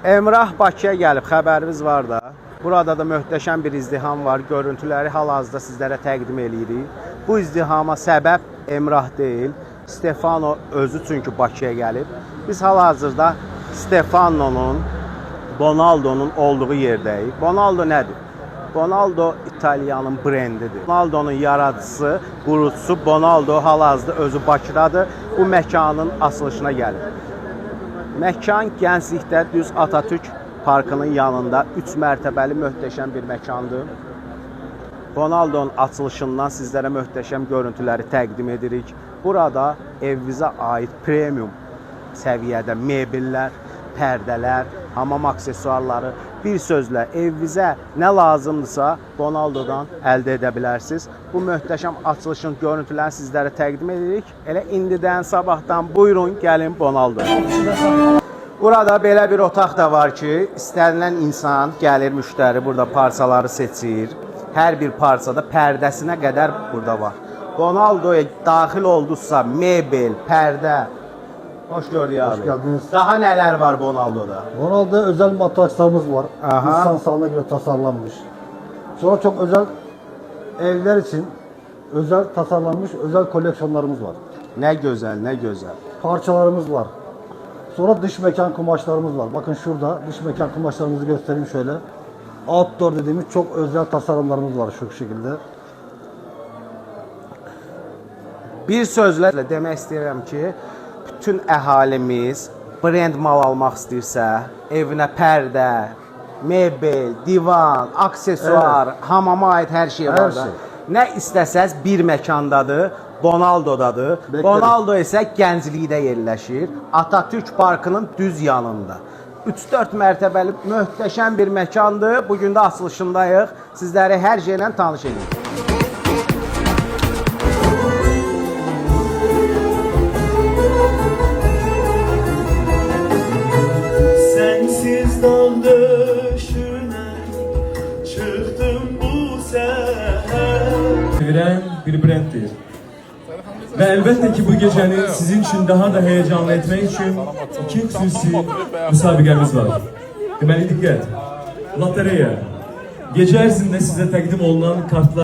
Emrah Bakıya gəlib, xəbərimiz var da. Burada da möhtəşəm bir izdiham var. Görüntüləri hal-hazırda sizlərə təqdim edirik. Bu izdihama səbəb Emrah deyil, Stefano özü çünki Bakıya gəlib. Biz hal-hazırda Stefano'nun, Bonaldo'nun olduğu yerdəyik. Bonaldo nədir? Bonaldo İtaliyanın brendidir. Bonaldo'nun yaradıcısı, qurucusu Bonaldo hal-hazırda özü Bakıdadır. Bu məkanın açılışına gəlib. Məkan Gənclikdə düz Atatürk Parkının yanında 3 mərtəbəli möhtəşəm bir məkandır. Bonaldo'nun açılışından sizlərə möhtəşəm görüntüləri təqdim edirik. Burada evinizə aid premium səviyyədə mebellər, pərdələr, hamam aksesuarları, bir sözlə evinizə nə lazımdırsa Bonaldo'dan əldə edə bilərsiniz. Bu möhtəşəm açılışın görüntülərini sizlərə təqdim edirik. Elə indidən, sabahdan buyurun, gəlin Bonaldo. Burada belə bir otaq da var ki, istənilən insan gəlir, müştəri burada parçaları seçir. Hər bir parçada pərdəsinə qədər burada var. Bonaldo'ya daxil oldusa mebel, pərdə, hoş gördük abi. Hoş geldiniz. Daha nələr var Bonaldo'da? Bonaldo'da özel matraçlarımız var. Aha. İnsan sağlığına göre tasarlanmış. Sonra çok özel evler için özel tasarlanmış özel koleksiyonlarımız var. Nə gözəl, nə gözəl. Parçalarımız var. Sonra dış mekan kumaşlarımız var. Bakın şurada dış mekan kumaşlarımızı göstereyim şöyle. Outdoor dediğimiz çok özel tasarımlarımız var şu şekilde. Bir sözlə demək istəyirəm ki, bütün əhalimiz brend mal almaq istəyirsə, evinə pərdə, mebel, divan, aksesuar, Evet. hamama aid hər şey Hər var da. şey. Nə istəsəz bir məkandadır, Bonaldo'dadır. Bekleriz. Bonaldo isə Gənclikdə yerləşir, Atatürk Parkının düz yanında. 3-4 mərtəbəli möhtəşəm bir məkandır. Bugün də açılışındayıq. Sizləri hər şeylə tanış edirik. Sensiz dağ döşüne çıktım bu seher. Çeviren bir branddir. Ve elbette ki bu geceni sizin için daha da heyecanlı etmek için iki xüsusi müsabiqəmiz var. Deməli dikkat. Lotereya. Gece ərzində sizə təqdim olunan kartlar